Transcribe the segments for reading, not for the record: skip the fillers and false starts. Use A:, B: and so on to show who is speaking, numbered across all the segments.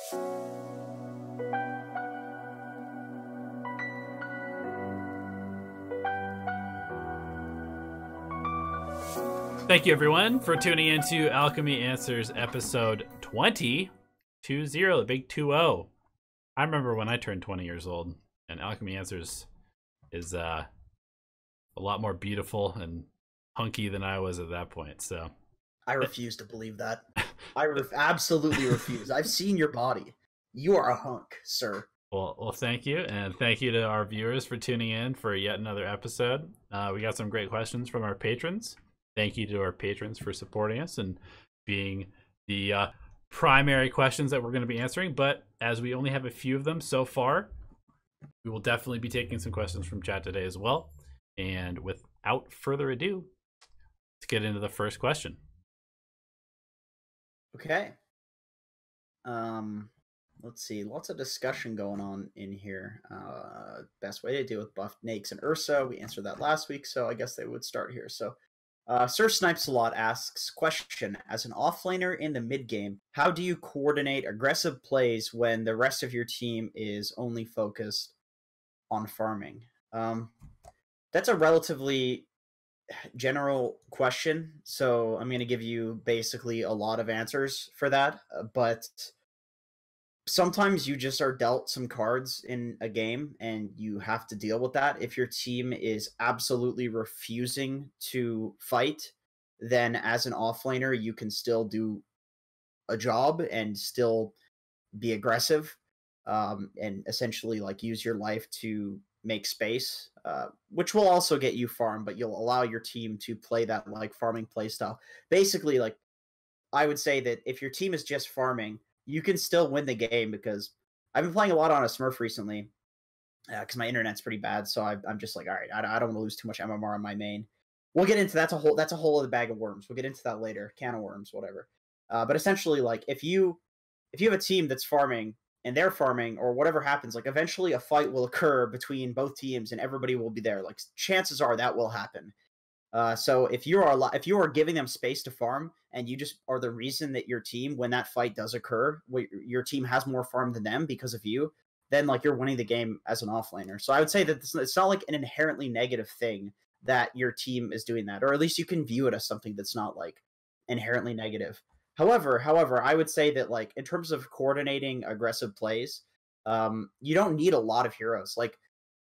A: Thank you, everyone, for tuning into Alchemy Answers episode 20. 20, the big 2-0. I remember when I turned 20 years old, and Alchemy Answers is a lot more beautiful and hunky than I was at that point. So
B: I refuse to believe that. I absolutely refuse. I've seen your body. You are a hunk, sir.
A: Well, thank you, and thank you to our viewers for tuning in for yet another episode. We got some great questions from our patrons. Thank you to our patrons for supporting us and being the primary questions that we're going to be answering. But as we only have a few of them so far, we will definitely be taking some questions from chat today as well. And without further ado, let's get into the first question.
B: Okay. Let's see. Lots of discussion going on in here. Best way to deal with buffed Nakes and Ursa. We answered that last week, so I guess they would start here. So Sir Snipes a lot asks, question, as an offlaner in the mid game, how do you coordinate aggressive plays when the rest of your team is only focused on farming? That's a relatively general question, so I'm going to give you basically a lot of answers for that, but sometimes you just are dealt some cards in a game and you have to deal with that. If your team is absolutely refusing to fight, then as an offlaner, you can still do a job and still be aggressive, and essentially like use your life to make space, which will also get you farm, but you'll allow your team to play that like farming play style. Basically, like I would say that if your team is just farming, you can still win the game, because I've been playing a lot on a Smurf recently because my internet's pretty bad. So I'm just like, all right, I don't want to lose too much MMR on my main. We'll get into that's a whole other bag of worms. We'll get into that later, can of worms, whatever. But essentially, like if you have a team that's farming and they're farming, or whatever happens, like eventually a fight will occur between both teams and everybody will be there. Like chances are that will happen. So if you are giving them space to farm, and you just are the reason that your team, when that fight does occur, your team has more farm than them because of you, then like you're winning the game as an offlaner. So I would say that it's not like an inherently negative thing that your team is doing that, or at least you can view it as something that's not like inherently negative. However, I would say that like in terms of coordinating aggressive plays, you don't need a lot of heroes. Like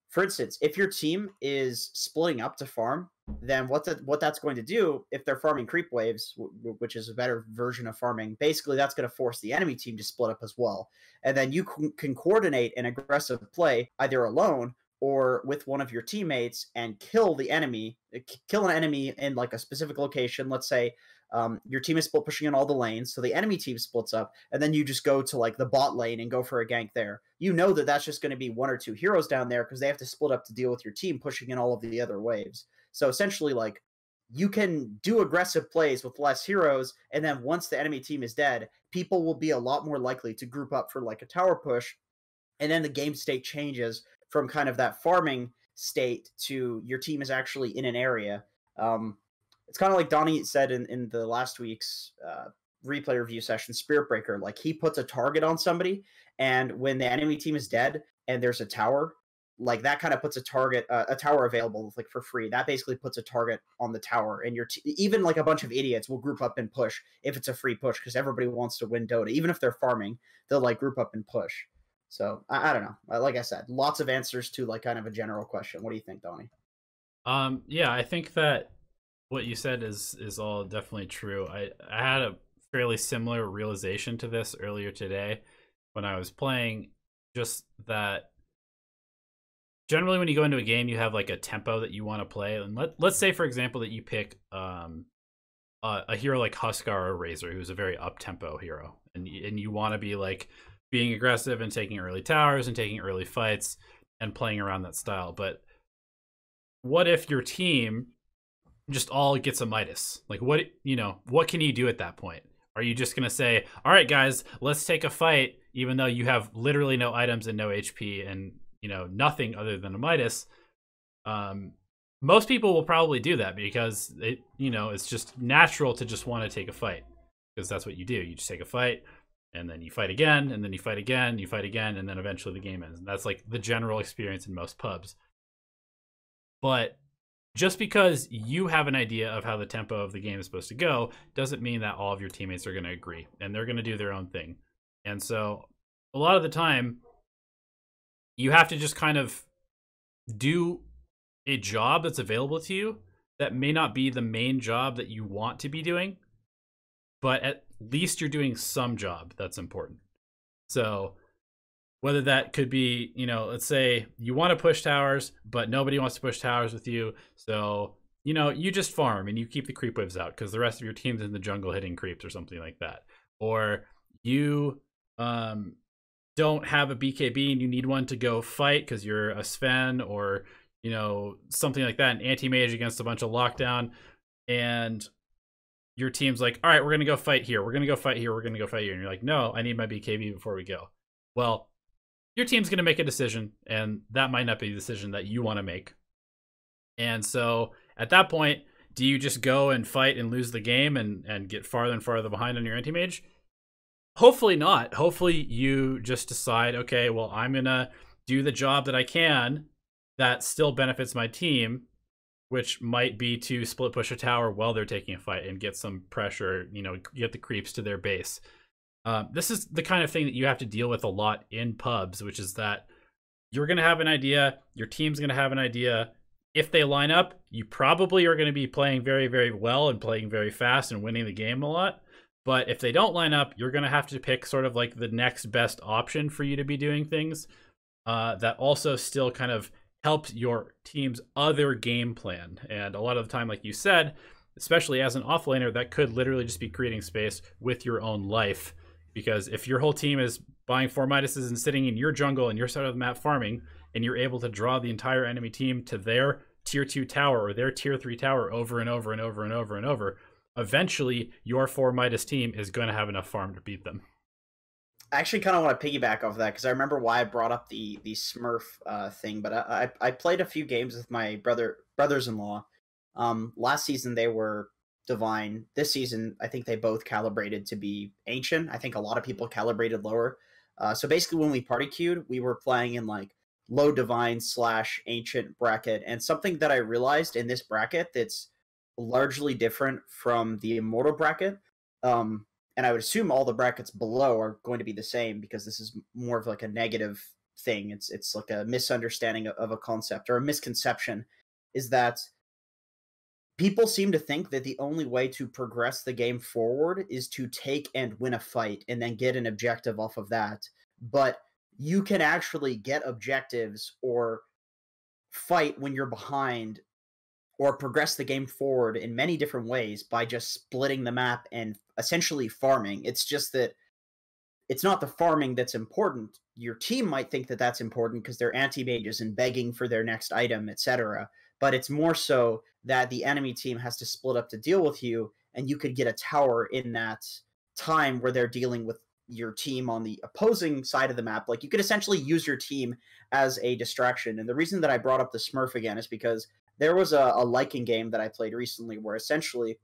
B: for instance, if your team is splitting up to farm, then what that's going to do, if they're farming creep waves, which is a better version of farming, basically that's going to force the enemy team to split up as well. And then you can coordinate an aggressive play either alone or with one of your teammates and kill an enemy in like a specific location. Let's say your team is split pushing in all the lanes, so the enemy team splits up, and then you just go to like the bot lane and go for a gank there. You know that that's just going to be one or two heroes down there because they have to split up to deal with your team pushing in all of the other waves. So essentially, like, you can do aggressive plays with less heroes, and then once the enemy team is dead, people will be a lot more likely to group up for like a tower push, and then the game state changes from kind of that farming state to your team is actually in an area. It's kind of like Donnie said in the last week's replay review session, Spirit Breaker. Like, he puts a target on somebody, and when the enemy team is dead and there's a tower, like that kind of puts a tower available like for free. That basically puts a target on the tower, and even like a bunch of idiots will group up and push if it's a free push, because everybody wants to win Dota. Even if they're farming, they'll like group up and push. So I don't know. Like I said, lots of answers to like kind of a general question. What do you think, Donnie?
A: Yeah, I think that what you said is all definitely true. I had a fairly similar realization to this earlier today when I was playing, just that generally when you go into a game, you have like a tempo that you want to play. And let's say, for example, that you pick a hero like Huskar or Razor, who's a very up-tempo hero, and you want to be like being aggressive and taking early towers and taking early fights and playing around that style. But what if your team just all gets a Midas? Like, what can you do at that point? Are you just going to say, all right, guys, let's take a fight, even though you have literally no items and no HP and, nothing other than a Midas? Most people will probably do that because it's just natural to just want to take a fight, because that's what you do. You just take a fight. and then you fight again, and then you fight again, you fight again, and then eventually the game ends. And that's like the general experience in most pubs. But just because you have an idea of how the tempo of the game is supposed to go doesn't mean that all of your teammates are going to agree, and they're going to do their own thing. And so a lot of the time, you have to just kind of do a job that's available to you that may not be the main job that you want to be doing, but at least you're doing some job that's important. So whether that could be, you know, let's say you want to push towers, but nobody wants to push towers with you. So, you know, you just farm and you keep the creep waves out because the rest of your team's in the jungle hitting creeps or something like that. Or you don't have a BKB and you need one to go fight because you're a Sven or, you know, something like that, an anti-mage against a bunch of lockdown. And your team's like, all right, we're going to go fight here. We're going to go fight here. We're going to go fight here. And you're like, no, I need my BKB before we go. Well, your team's going to make a decision, and that might not be the decision that you want to make. And so at that point, do you just go and fight and lose the game and get farther and farther behind on your anti-mage? Hopefully not. Hopefully you just decide, okay, well, I'm going to do the job that I can that still benefits my team, which might be to split push a tower while they're taking a fight and get some pressure, you know, get the creeps to their base. This is the kind of thing that you have to deal with a lot in pubs, which is that you're going to have an idea, your team's going to have an idea. If they line up, you probably are going to be playing very, very well and playing very fast and winning the game a lot. But if they don't line up, you're going to have to pick sort of like the next best option for you to be doing things that also still kind of helps your team's other game plan. And a lot of the time, like you said, especially as an offlaner, that could literally just be creating space with your own life. Because if your whole team is buying 4 Midases and sitting in your jungle and your side of the map farming, and you're able to draw the entire enemy team to their tier 2 tower or their tier 3 tower over and over and over and over and over, eventually your 4 Midas team is going to have enough farm to beat them.
B: I actually kind of want to piggyback off that because I remember why I brought up the Smurf thing, but I played a few games with my brothers-in-law. Last season they were Divine. This season, I think they both calibrated to be Ancient. I think a lot of people calibrated lower. So basically when we party queued, we were playing in like low Divine / Ancient bracket. And something that I realized in this bracket that's largely different from the Immortal bracket, and I would assume all the brackets below are going to be the same because this is more of like a negative thing. It's like a misunderstanding of a concept or a misconception, is that people seem to think that the only way to progress the game forward is to take and win a fight and then get an objective off of that. But you can actually get objectives or fight when you're behind or progress the game forward in many different ways by just splitting the map and essentially farming. It's just that it's not the farming that's important. Your team might think that that's important because they're anti-mages and begging for their next item, etc. But it's more so that the enemy team has to split up to deal with you, and you could get a tower in that time where they're dealing with your team on the opposing side of the map. Like, you could essentially use your team as a distraction. And the reason that I brought up the Smurf again is because there was a liking game that I played recently where essentially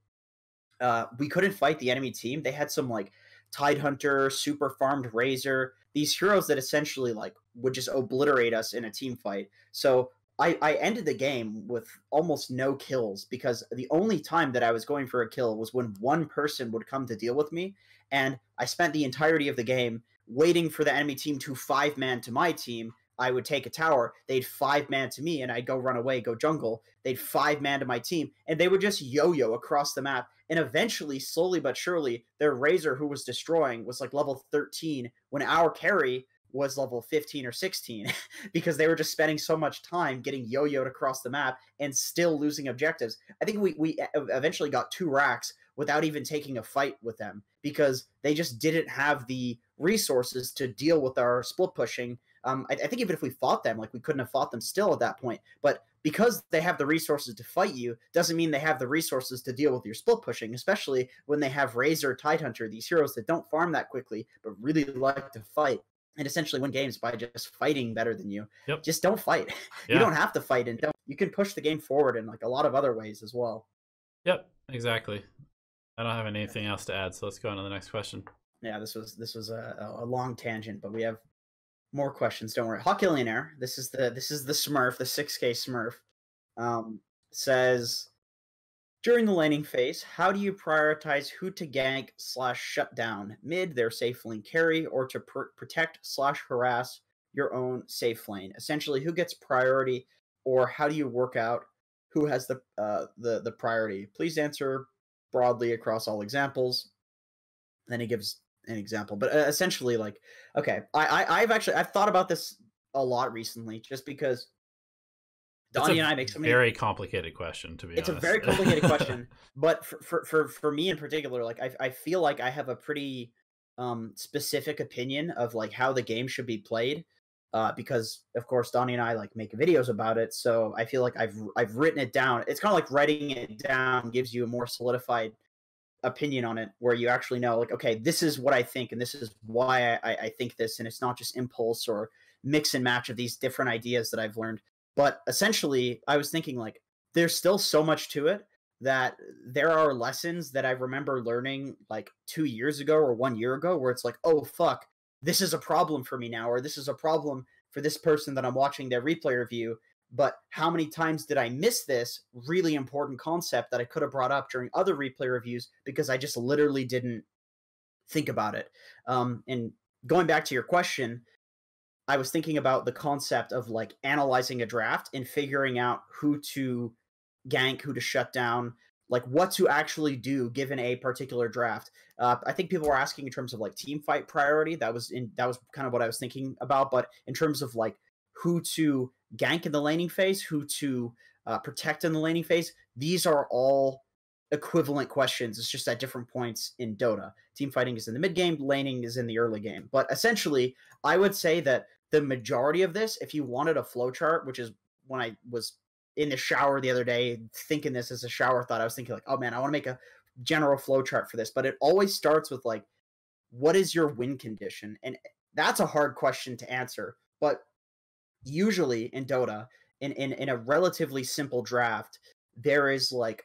B: we couldn't fight the enemy team. They had some like Tidehunter, super farmed Razor, these heroes that essentially like would just obliterate us in a team fight. So I ended the game with almost no kills because the only time that I was going for a kill was when one person would come to deal with me. And I spent the entirety of the game waiting for the enemy team to 5-man to my team. I would take a tower, they'd 5-man to me, and I'd go run away, go jungle. They'd 5-man to my team, and they would just yo-yo across the map. And eventually, slowly but surely, their Razor, who was destroying, was like level 13, when our carry was level 15 or 16, because they were just spending so much time getting yo-yoed across the map and still losing objectives. I think we eventually got 2 racks without even taking a fight with them, because they just didn't have the resources to deal with our split pushing. I think even if we fought them, like, we couldn't have fought them still at that point. But because they have the resources to fight you, doesn't mean they have the resources to deal with your split pushing, especially when they have Razor, Tidehunter, these heroes that don't farm that quickly, but really like to fight and essentially win games by just fighting better than you.
A: Yep.
B: Just don't fight.
A: Yeah.
B: You don't have to fight, and you can push the game forward in like a lot of other ways as well.
A: Yep, exactly. I don't have anything else to add, so let's go on to the next question.
B: Yeah, this was a long tangent, but we have more questions. Don't worry. Hawkillionaire, this is the Smurf, the 6K Smurf. Um, says during the laning phase, how do you prioritize who to gank slash shut down? Mid, their safe lane carry, or to protect slash harass your own safe lane? Essentially, who gets priority, or how do you work out who has the priority? Please answer broadly across all examples. Then he gives an example, but essentially, like, okay, I've thought about this a lot recently, just because
A: It's
B: Donnie
A: a
B: and I make so many.
A: very complicated question, to be
B: It's a
A: honest.
B: very complicated question, but for me in particular, like I feel like I have a pretty specific opinion of like how the game should be played, because of course Donnie and I like make videos about it, so I feel like I've written it down. It's kind of like writing it down gives you a more solidified opinion on it, where you actually know, like, okay, this is what I think and this is why I think this, and it's not just impulse or mix and match of these different ideas that I've learned. But essentially I was thinking, like, there's still so much to it that there are lessons that I remember learning like 2 years ago or 1 year ago, where it's like, oh fuck, this is a problem for me now, or this is a problem for this person that I'm watching their replay review. But how many times did I miss this really important concept that I could have brought up during other replay reviews because I just literally didn't think about it? And going back to your question, I was thinking about the concept of like analyzing a draft and figuring out who to gank, who to shut down, like what to actually do given a particular draft. I think people were asking in terms of like team fight priority. That was kind of what I was thinking about. But in terms of like who to gank in the laning phase, who to protect in the laning phase, these are all equivalent questions. It's just at different points in Dota. Team fighting is in the mid game, laning is in the early game. But essentially, I would say that the majority of this, if you wanted a flowchart, which is when I was in the shower the other day thinking this as a shower thought, I was thinking like, oh man, I want to make a general flowchart for this. But it always starts with like, what is your win condition? And that's a hard question to answer. But usually in Dota, in a relatively simple draft, there is like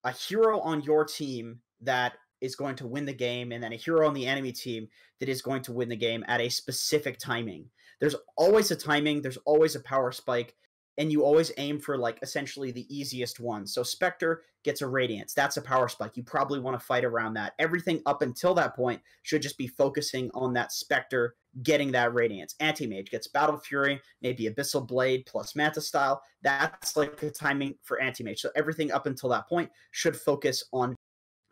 B: a hero on your team that is going to win the game, and then a hero on the enemy team that is going to win the game at a specific timing. There's always a timing, there's always a power spike, and you always aim for like essentially the easiest one. So Spectre gets a Radiance. That's a power spike. You probably want to fight around that. Everything up until that point should just be focusing on that Spectre getting that Radiance. Anti-Mage gets Battle Fury, maybe Abyssal Blade plus Manta Style. That's like the timing for Anti-Mage. So everything up until that point should focus on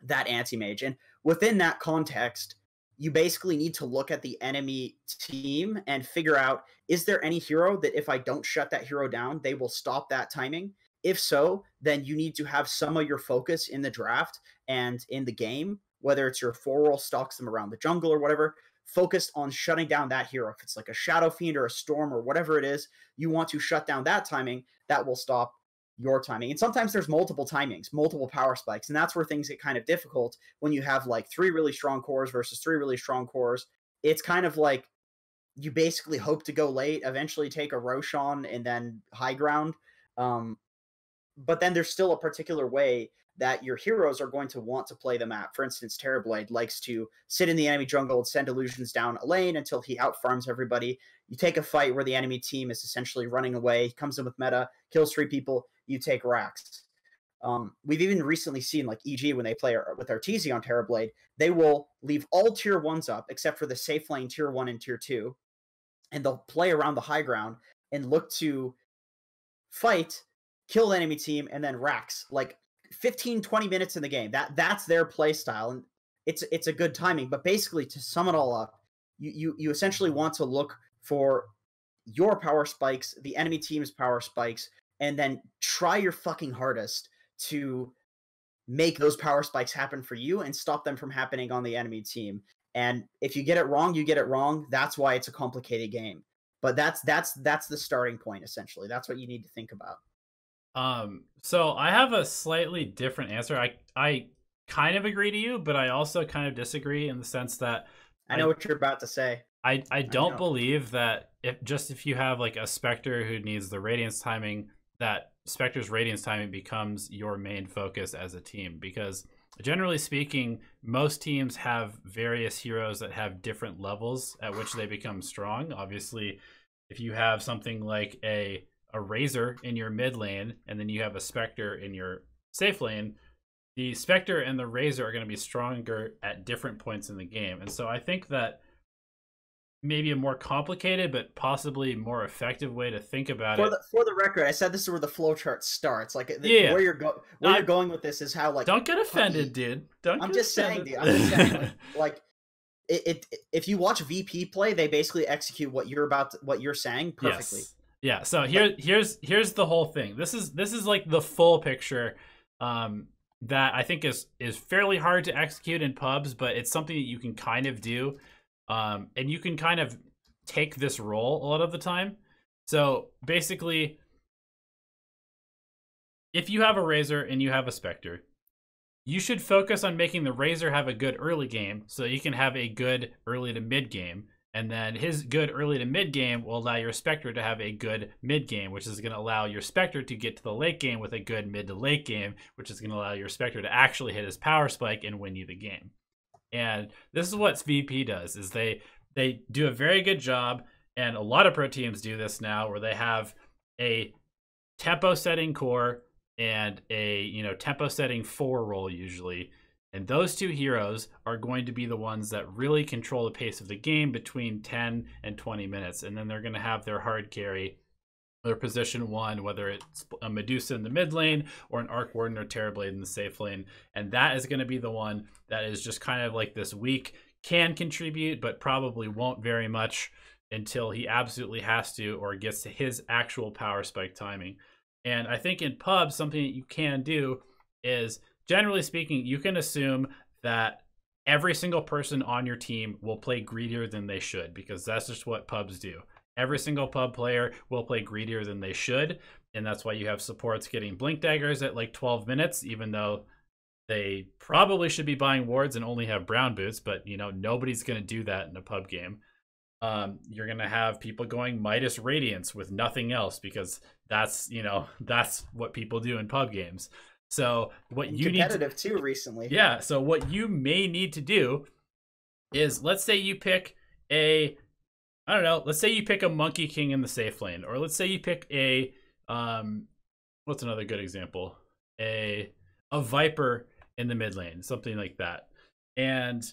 B: that Anti-Mage. And within that context, you basically need to look at the enemy team and figure out, is there any hero that if I don't shut that hero down, they will stop that timing? If so, then you need to have some of your focus in the draft and in the game, whether it's your 4-roll stalks them around the jungle or whatever, focused on shutting down that hero. If it's like a Shadow Fiend or a Storm or whatever it is, you want to shut down that timing. That will stop your timing. And sometimes there's multiple timings, multiple power spikes, and that's where things get kind of difficult when you have like 3 really strong cores versus 3 really strong cores. It's kind of like you basically hope to go late, eventually take a Roshan and then high ground. But then there's still a particular way that your heroes are going to want to play the map. For instance, Terrorblade likes to sit in the enemy jungle and send illusions down a lane until he outfarms everybody. You take a fight where the enemy team is essentially running away, he comes in with meta, kills 3 people, you take racks. We've even recently seen like EG when they play with Arteezy on Terrorblade, they will leave all tier 1s up except for the safe lane tier 1 and tier 2, and they'll play around the high ground and look to fight, kill the enemy team, and then racks like 15-20 minutes in the game. That's their play style, and it's a good timing. But basically, to sum it all up, you essentially want to look for your power spikes, the enemy team's power spikes, and then try your fucking hardest to make those power spikes happen for you and stop them from happening on the enemy team. And if you get it wrong, you get it wrong. That's why it's a complicated game. But that's the starting point, essentially. That's what you need to think about.
A: So I have a slightly different answer. I kind of agree to you, but I also kind of disagree in the sense that
B: I know what you're about to say.
A: I don't believe that if you have like a Spectre who needs the Radiance timing, that Spectre's Radiance timing becomes your main focus as a team. Because generally speaking, most teams have various heroes that have different levels at which they become strong. Obviously, if you have something like a Razor in your mid lane, and then you have a Spectre in your safe lane, the Spectre and the Razor are going to be stronger at different points in the game. And so I think that maybe a more complicated but possibly more effective way to think about it.
B: For the record, I said this is where the flowchart starts. Like,
A: Yeah.
B: where you're going with this is how, like,
A: don't get offended, dude.
B: I'm just saying, like, if you watch VP play, they basically execute what you're saying perfectly.
A: Yes. Yeah. So here's the whole thing. This is like the full picture. That I think is fairly hard to execute in pubs, but it's something that you can kind of do. And you can kind of take this role a lot of the time. So basically, if you have a Razor and you have a Spectre, you should focus on making the Razor have a good early game so you can have a good early to mid game. And then his good early to mid game will allow your Spectre to have a good mid game, which is going to allow your Spectre to get to the late game with a good mid to late game, which is going to allow your Spectre to actually hit his power spike and win you the game. And this is what VP does, is they do a very good job, and a lot of pro teams do this now, where they have a tempo setting core and a tempo setting 4 role usually. And those two heroes are going to be the ones that really control the pace of the game between 10 and 20 minutes. And then they're going to have their hard carry, their position 1, whether it's a Medusa in the mid lane or an Arc Warden or Terrorblade in the safe lane. And that is going to be the one that is just kind of like this weak, can contribute, but probably won't very much until he absolutely has to or gets to his actual power spike timing. And I think in pubs, something that you can do is, generally speaking, you can assume that every single person on your team will play greedier than they should, because that's just what pubs do. Every single pub player will play greedier than they should, and that's why you have supports getting blink daggers at like 12 minutes, even though they probably should be buying wards and only have brown boots, but nobody's going to do that in a pub game. You're going to have people going Midas Radiance with nothing else, because that's what people do in pub games. So what you need
B: competitive too recently.
A: Yeah. So what you may need to do is, let's say you pick let's say you pick a Monkey King in the safe lane, or let's say you pick a, what's another good example? A Viper in the mid lane, something like that. And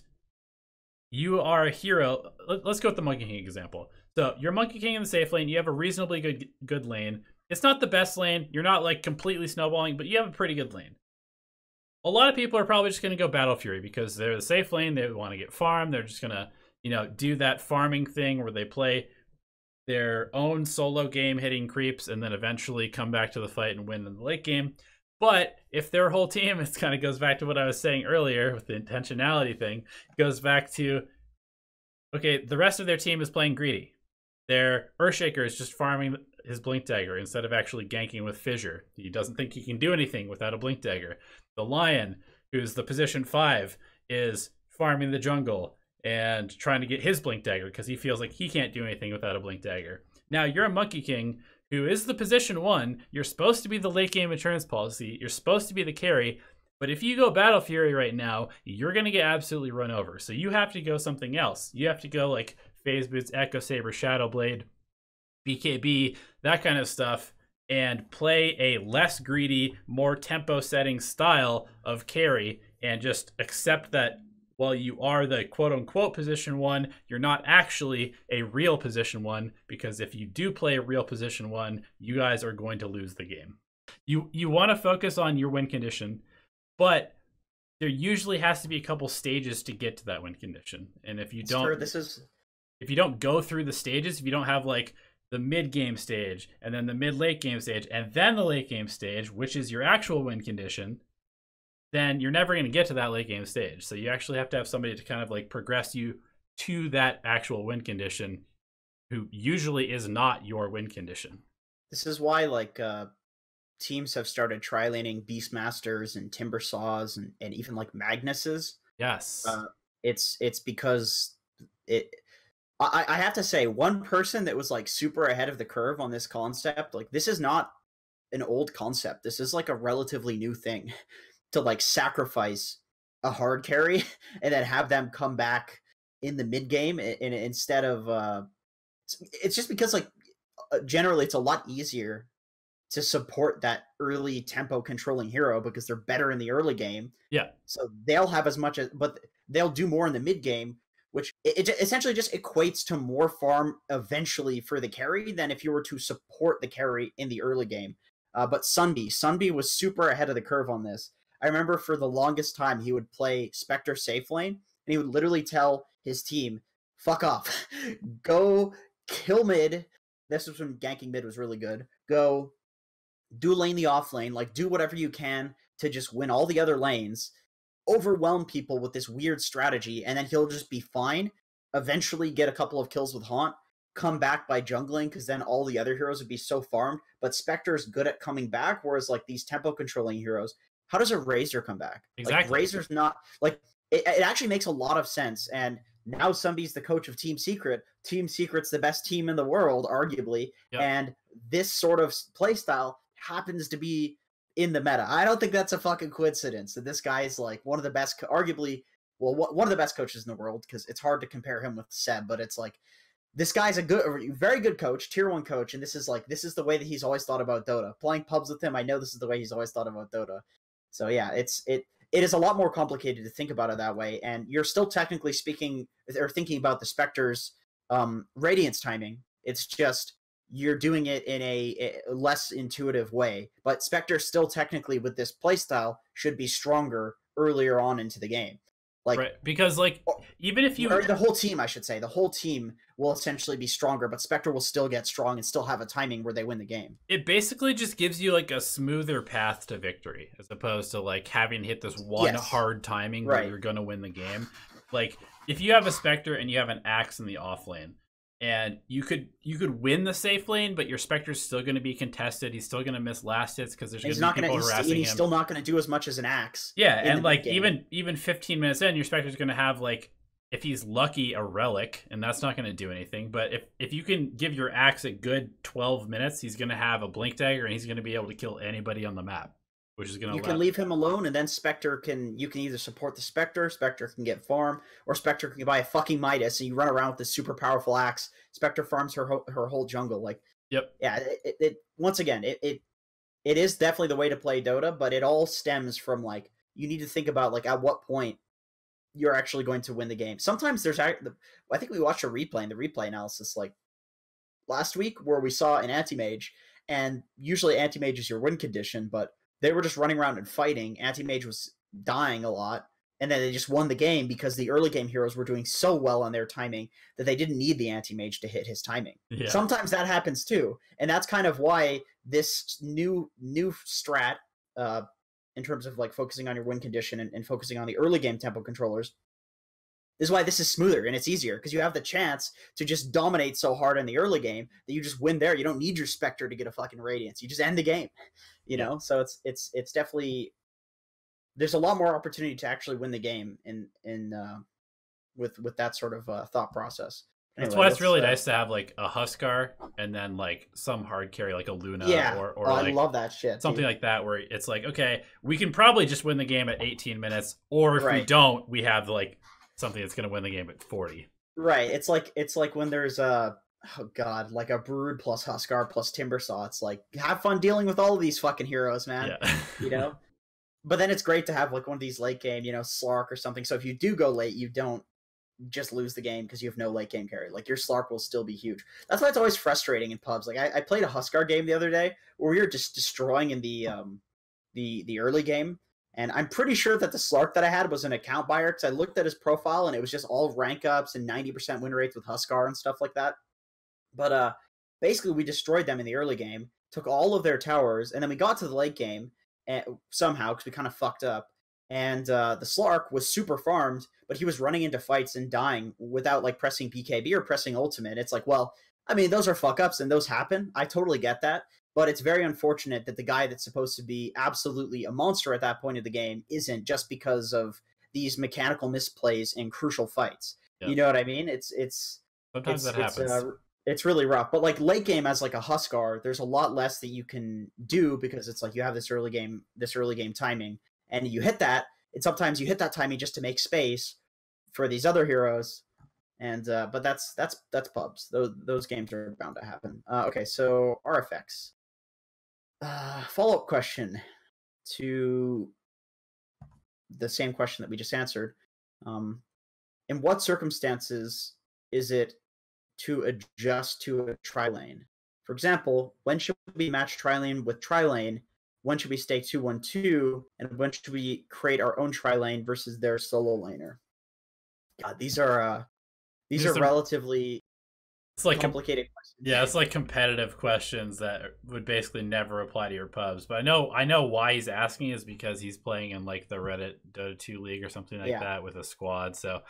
A: you are a hero. Let's go with the Monkey King example. So you're Monkey King in the safe lane. You have a reasonably good lane. It's not the best lane. You're not like completely snowballing, but you have a pretty good lane. A lot of people are probably just going to go Battle Fury because they're the safe lane. They want to get farm. They're just going to, do that farming thing where they play their own solo game hitting creeps and then eventually come back to the fight and win in the late game. But if their whole team, it kind of goes back to what I was saying earlier with the intentionality thing, goes back to, okay, the rest of their team is playing greedy. Their Earthshaker is just farming his Blink Dagger instead of actually ganking with Fissure. He doesn't think he can do anything without a Blink Dagger. The Lion, who's the position 5, is farming the jungle and trying to get his Blink Dagger because he feels like he can't do anything without a Blink Dagger. Now, you're a Monkey King who is the position 1. You're supposed to be the late game insurance policy. You're supposed to be the carry. But if you go Battle Fury right now, you're going to get absolutely run over. So you have to go something else. You have to go like Phase Boots, Echo Saber, Shadow Blade, BKB, that kind of stuff, and play a less greedy, more tempo setting style of carry, and just accept that while you are the quote-unquote position 1, you're not actually a real position 1, because if you do play a real position 1, you guys are going to lose the game. You want to focus on your win condition, but there usually has to be a couple stages to get to that win condition. And if you don't, if you don't go through the stages, if you don't have like the mid-game stage, and then the mid-late game stage, and then the late game stage, which is your actual win condition, then you're never going to get to that late game stage. So you actually have to have somebody to kind of like progress you to that actual win condition, who usually is not your win condition.
B: This is why like teams have started trilaning Beastmasters and Timbersaws and even like Magnuses.
A: Yes.
B: It's because I have to say, one person that was like super ahead of the curve on this concept, like this is not an old concept. This is like a relatively new thing to like sacrifice a hard carry and then have them come back in the mid game, and instead of it's just because like generally it's a lot easier to support that early tempo controlling hero because they're better in the early game.
A: Yeah.
B: So they'll have as much as, but they'll do more in the mid game, which it essentially just equates to more farm eventually for the carry than if you were to support the carry in the early game. But Sunby was super ahead of the curve on this. I remember for the longest time he would play Spectre safe lane, and he would literally tell his team, "Fuck off, go kill mid." This was when ganking mid was really good. Go do lane the off lane, like do whatever you can to just win all the other lanes, overwhelm people with this weird strategy, and then he'll just be fine. Eventually get a couple of kills with Haunt, come back by jungling, because then all the other heroes would be so farmed. But Spectre is good at coming back, whereas like these tempo controlling heroes, how does a Razor come back?
A: Exactly.
B: Like Razor's not like it actually makes a lot of sense. And now Sunby's the coach of Team Secret. Team Secret's the best team in the world, arguably. Yep. And this sort of playstyle happens to be in the meta. I don't think that's a fucking coincidence that this guy is like one of the best, arguably, well, one of the best coaches in the world, because it's hard to compare him with Seb, but it's like, this guy's a very good coach, tier 1 coach, and this is the way that he's always thought about Dota. Playing pubs with him, I know this is the way he's always thought about Dota. So yeah, it is a lot more complicated to think about it that way, and you're still technically speaking or thinking about the Spectre's Radiance timing. It's just you're doing it in a less intuitive way. But Spectre still technically with this playstyle should be stronger earlier on into the game. Like,
A: right, because like even if you,
B: or the whole team, I should say, the whole team will essentially be stronger, but Spectre will still get strong and still have a timing where they win the game.
A: It basically just gives you like a smoother path to victory, as opposed to like having to hit this one hard timing where you're going to win the game. Like if you have a Spectre and you have an Axe in the off lane, and you could win the safe lane, but your Spectre's still going to be contested. He's still going to miss last hits because there's going to be people harassing him.
B: He's still not going to do as much as an Axe.
A: Yeah, and like even 15 minutes in, your Spectre's going to have like, if he's lucky, a relic, and that's not going to do anything. But if you can give your Axe a good 12 minutes, he's going to have a blink dagger, and he's going to be able to kill anybody on the map, which is going to.
B: You can leave him alone, and then you can either support the Spectre can get farm, or Spectre can buy a fucking Midas, and you run around with this super powerful Axe. Spectre farms her whole jungle. Like,
A: yep,
B: yeah. Once again, it is definitely the way to play Dota, but it all stems from like you need to think about like at what point you're actually going to win the game. Sometimes I think we watched a replay in the replay analysis like last week where we saw an anti-mage, and usually anti-mage is your win condition, but they were just running around and fighting. Anti-mage was dying a lot, and then they just won the game because the early game heroes were doing so well on their timing that they didn't need the anti-mage to hit his timing. Yeah. Sometimes that happens too, and that's kind of why this new strat, in terms of like focusing on your win condition and focusing on the early game tempo controllers, is why this is smoother and it's easier, because you have the chance to just dominate so hard in the early game that you just win there. You don't need your Spectre to get a fucking Radiance. You just end the game, you know? So it's definitely, there's a lot more opportunity to actually win the game with that sort of thought process.
A: Anyway, that's why it's really nice to have like a Huskar and then like some hard carry like a Luna, or
B: I
A: like
B: love that shit.
A: Something like that where it's like, okay, we can probably just win the game at 18 minutes, or if we don't, we have like something that's going to win the game at 40.
B: Right. It's like when there's like a Brood plus Huskar plus Timbersaw. It's like, have fun dealing with all of these fucking heroes, man. Yeah. You know? But then it's great to have like one of these late game, Slark or something. So if you do go late, you don't just lose the game because you have no late game carry. Like your Slark will still be huge. That's why it's always frustrating in pubs. Like I played a Huskar game the other day where we were just destroying in the early game. And I'm pretty sure that the Slark that I had was an account buyer, because I looked at his profile and it was just all rank ups and 90% win rates with Huskar and stuff like that. But basically we destroyed them in the early game, took all of their towers, and then we got to the late game somehow because we kind of fucked up. And the Slark was super farmed, but he was running into fights and dying without like pressing BKB or pressing ultimate. It's like, well, I mean, those are fuck ups and those happen. I totally get that. But it's very unfortunate that the guy that's supposed to be absolutely a monster at that point of the game isn't, just because of these mechanical misplays in crucial fights. Yep. You know what I mean?
A: Sometimes that happens.
B: It's really rough. But like late game as like a Huskar, there's a lot less that you can do because it's like you have this early game timing, and you hit that, And sometimes you hit that timing just to make space for these other heroes. And but that's pubs. Those games are bound to happen. Okay, so RFX. Follow-up question to the same question that we just answered. In what circumstances is it to adjust to a trilane? For example, when should we match trilane with trilane? When should we stay 2-1-2? And when should we create our own trilane versus their solo laner? God, these are relatively complicated questions.
A: Yeah, it's like competitive questions that would basically never apply to your pubs. But I know why he's asking is because he's playing in like the Reddit Dota 2 league or something like that with a squad. So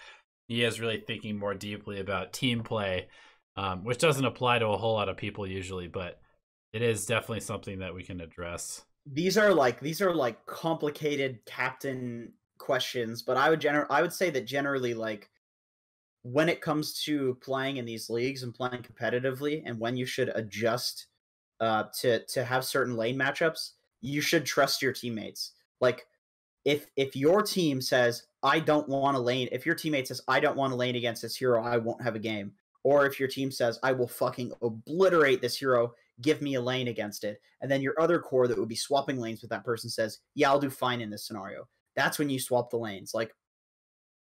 A: he is really thinking more deeply about team play, which doesn't apply to a whole lot of people usually, but it is definitely something that we can address.
B: These are like complicated captain questions, but I would say that generally, like, when it comes to playing in these leagues and playing competitively, and when you should adjust to have certain lane matchups, you should trust your teammates. Like, if your team says, I don't want to lane, if your teammate says, I don't want to lane against this hero, I won't have a game. Or if your team says, I will fucking obliterate this hero, give me a lane against it. And then your other core that would be swapping lanes with that person says, yeah, I'll do fine in this scenario. That's when you swap the lanes. Like,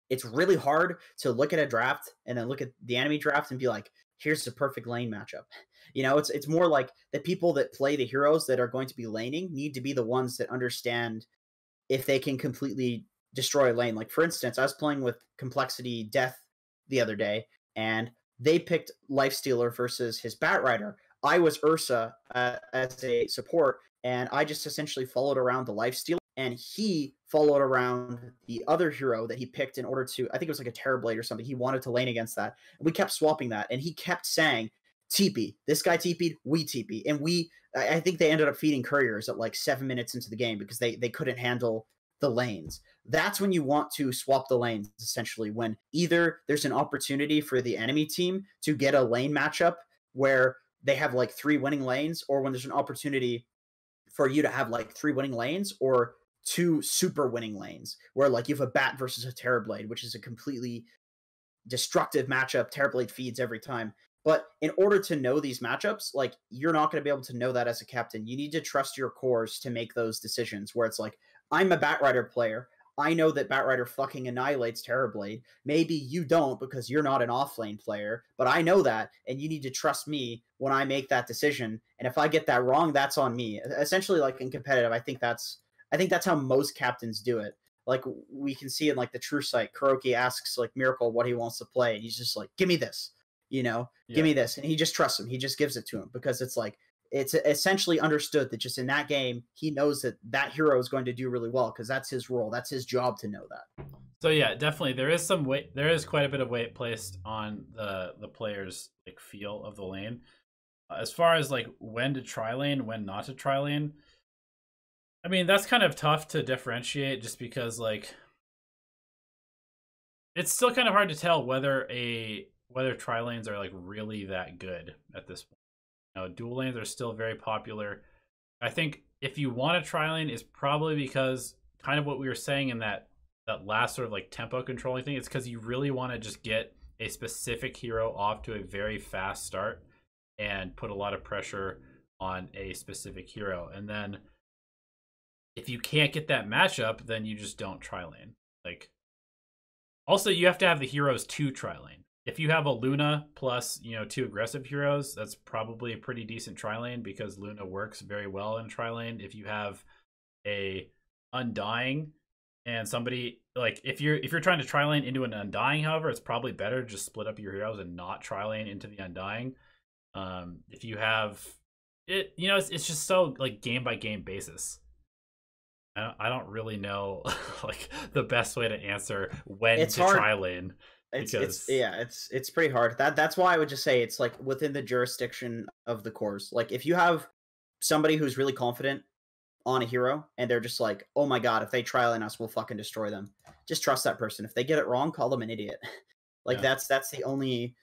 B: it's really hard to look at a draft and then look at the enemy draft and be like, here's the perfect lane matchup. You know, it's more like the people that play the heroes that are going to be laning need to be the ones that understand if they can completely destroy a lane. Like, for instance, I was playing with Complexity Death the other day, and they picked Lifestealer versus his Batrider. I was Ursa as a support, and I just essentially followed around the Lifestealer, and he followed around the other hero that he picked in order to, I think it was like a Terrorblade or something. He wanted to lane against that. And we kept swapping that, and he kept saying, TP. This guy TP'd, we TP. And I think they ended up feeding couriers at like 7 minutes into the game because they couldn't handle the lanes. That's when you want to swap the lanes, essentially, when either there's an opportunity for the enemy team to get a lane matchup where they have like 3 winning lanes, or when there's an opportunity for you to have like 3 winning lanes or 2 super winning lanes, where like you have a Bat versus a Terrorblade, which is a completely destructive matchup. Terrorblade feeds every time. But in order to know these matchups, like, you're not going to be able to know that as a captain. You need to trust your cores to make those decisions, where it's like, I'm a Batrider player. I know that Batrider fucking annihilates Terrorblade. Maybe you don't because you're not an offlane player, but I know that, and you need to trust me when I make that decision. And if I get that wrong, that's on me. Essentially, like in competitive, I think that's how most captains do it. Like, we can see in like the True Sight, Kuroki asks like Miracle what he wants to play, and he's just like, give me this. You know, give me this. And he just trusts him. He just gives it to him because it's like, it's essentially understood that just in that game, he knows that that hero is going to do really well because that's his role. That's his job to know that.
A: So yeah, definitely there is some weight. There is quite a bit of weight placed on the player's like feel of the lane. As far as like when to tri lane, when not to tri lane, I mean, that's kind of tough to differentiate just because like it's still kind of hard to tell whether tri lanes are like really that good at this point. You know, dual lanes are still very popular. I think if you want a tri lane, it's probably because kind of what we were saying in that last sort of like tempo controlling thing. It's because you really want to just get a specific hero off to a very fast start and put a lot of pressure on a specific hero. And then if you can't get that matchup, then you just don't tri lane. Like, also you have to have the heroes to tri lane. If you have a Luna plus, 2 aggressive heroes, that's probably a pretty decent tri-lane because Luna works very well in tri-lane. If you have a Undying and somebody, like, if you're trying to tri-lane into an Undying, however, it's probably better to just split up your heroes and not tri-lane into the Undying. If you have it, it's just so like game by game basis. I don't really know like the best way to answer when to tri-lane.
B: It's pretty hard. That's why I would just say it's like within the jurisdiction of the cores. Like, if you have somebody who's really confident on a hero and they're just like, oh my god, if they tri-lane us, we'll fucking destroy them. Just trust that person. If they get it wrong, call them an idiot. Like, that's the only,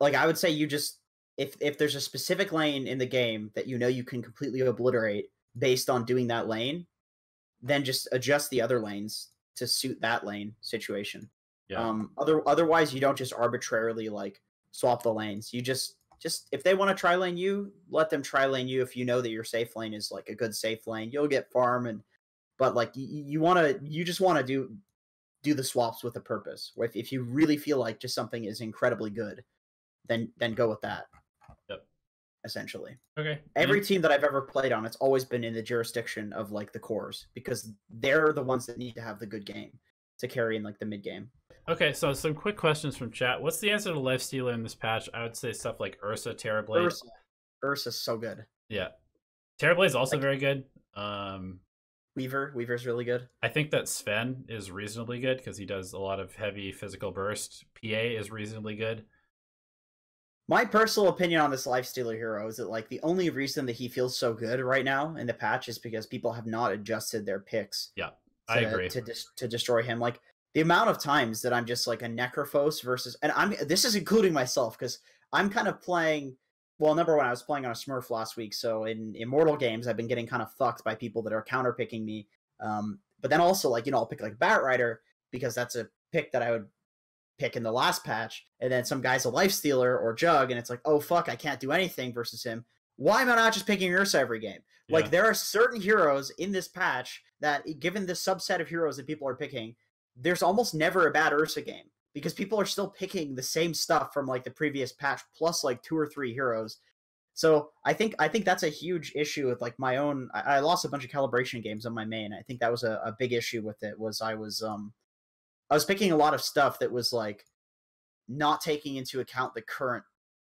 B: like, I would say you just, if there's a specific lane in the game that you can completely obliterate based on doing that lane, then just adjust the other lanes to suit that lane situation.
A: Yeah.
B: Otherwise, you don't just arbitrarily like swap the lanes. You just if they want to tri lane you, let them tri lane you. If you know that your safe lane is like a good safe lane, you'll get farm but like you just want to do the swaps with a purpose. If you really feel like just something is incredibly good, then go with that.
A: Yep.
B: Essentially.
A: Okay.
B: Every team that I've ever played on, it's always been in the jurisdiction of like the cores, because they're the ones that need to have the good game to carry in like the mid game.
A: Okay, so some quick questions from chat. What's the answer to Lifestealer in this patch? I would say stuff like Ursa, Terrorblade.
B: Ursa's so good.
A: Yeah. Terrorblade's also very good.
B: Weaver's really good.
A: I think that Sven is reasonably good because he does a lot of heavy physical burst. PA is reasonably good.
B: My personal opinion on this Lifestealer hero is that like the only reason that he feels so good right now in the patch is because people have not adjusted their picks.
A: Yeah, I agree.
B: To destroy him. Like the amount of times that I'm just like a Necrophos versus, and this is including myself because I'm kind of playing. Well, number one, I was playing on a Smurf last week, so in Immortal games, I've been getting kind of fucked by people that are counter picking me. But then also like I'll pick like Batrider because that's a pick that I would pick in the last patch, and then some guy's a Lifestealer or Jug, and it's like, oh fuck, I can't do anything versus him. Why am I not just picking Ursa every game? Yeah. Like there are certain heroes in this patch that, given the subset of heroes that people are picking, there's almost never a bad Ursa game because people are still picking the same stuff from like the previous patch plus like 2 or 3 heroes. So I think that's a huge issue with like my own. I lost a bunch of calibration games on my main. I think that was a big issue with it. Was I was picking a lot of stuff that was like not taking into account the current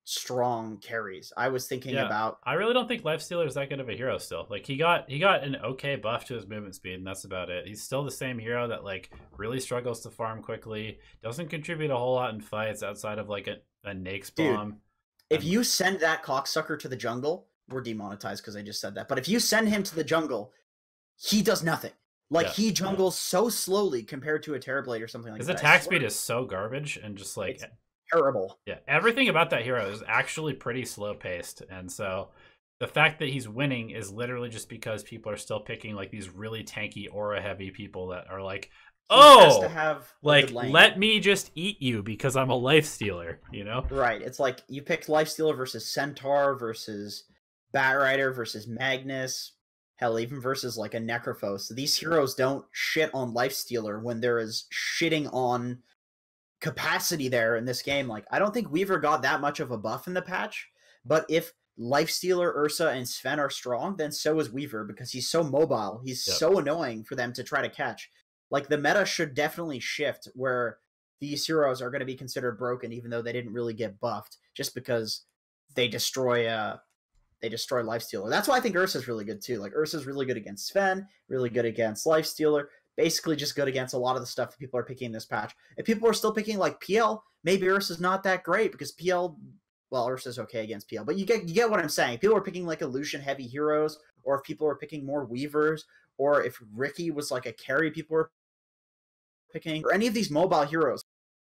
B: strong carries. I was thinking about.
A: I really don't think Lifestealer is that good of a hero still. Like he got an okay buff to his movement speed, and that's about it. He's still the same hero that like really struggles to farm quickly. Doesn't contribute a whole lot in fights outside of like a Nake's bomb.
B: Dude, if you send that cocksucker to the jungle, we're demonetized because I just said that. But if you send him to the jungle, he does nothing. Like he jungles so slowly compared to a Terrorblade or something like that.
A: His attack speed is so garbage and just like
B: it's terrible.
A: Yeah, everything about that hero is actually pretty slow paced, and so the fact that he's winning is literally just because people are still picking like these really tanky aura heavy people that are like, let me just eat you because I'm a Lifestealer, you know?
B: Right. It's like you pick Lifestealer versus Centaur versus Batrider versus Magnus. Hell, even versus like a Necrophos. These heroes don't shit on Lifestealer when there is shitting on capacity there in this game. Like, I don't think Weaver got that much of a buff in the patch, but if Lifestealer, Ursa, and Sven are strong, then so is Weaver because he's so mobile. He's so annoying for them to try to catch. Like, the meta should definitely shift where these heroes are going to be considered broken even though they didn't really get buffed just because they destroy Lifestealer. That's why I think Ursa's really good too. Like Ursa's really good against Sven, really good against Lifestealer, basically just good against a lot of the stuff that people are picking in this patch. If people are still picking like PL, maybe Ursa's not that great because Ursa's okay against PL, but you get what I'm saying. People are picking like illusion heavy heroes, or if people are picking more Weavers, or if Ricky was like a carry people were picking, or any of these mobile heroes,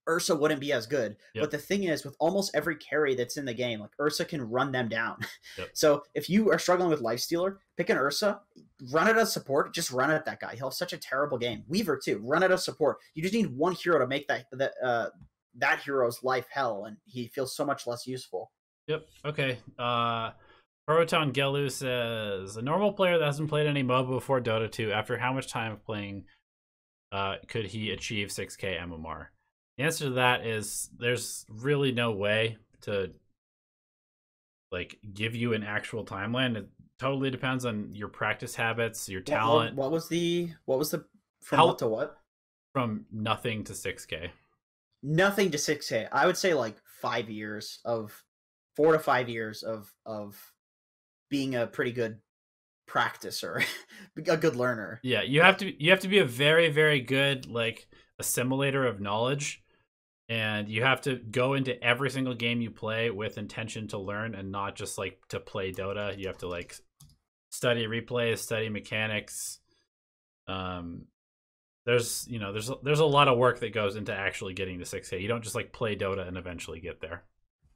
B: Ursa wouldn't be as good. Yep. But the thing is, with almost every carry that's in the game, like Ursa can run them down. Yep. So if you are struggling with Lifestealer, pick an Ursa, run it as support, just run at that guy. He'll have such a terrible game. Weaver too, run it as support. You just need one hero to make that hero's life hell, and he feels so much less useful.
A: Yep. Okay. Proton Gelu says, a normal player that hasn't played any MOBA before Dota 2, after how much time of playing could he achieve 6k MMR? The answer to that is there's really no way to like give you an actual timeline. It totally depends on your practice habits, your talent.
B: What was the from what to what?
A: From nothing to 6k.
B: Nothing to 6k. I would say like 5 years of 4 to 5 years of being a pretty good practicer, a good learner.
A: Yeah, you have to be a very, very good like assimilator of knowledge. And you have to go into every single game you play with intention to learn and not just like to play Dota. You have to like study replays, study mechanics. There's a lot of work that goes into actually getting to 6k. You don't just like play Dota and eventually get there.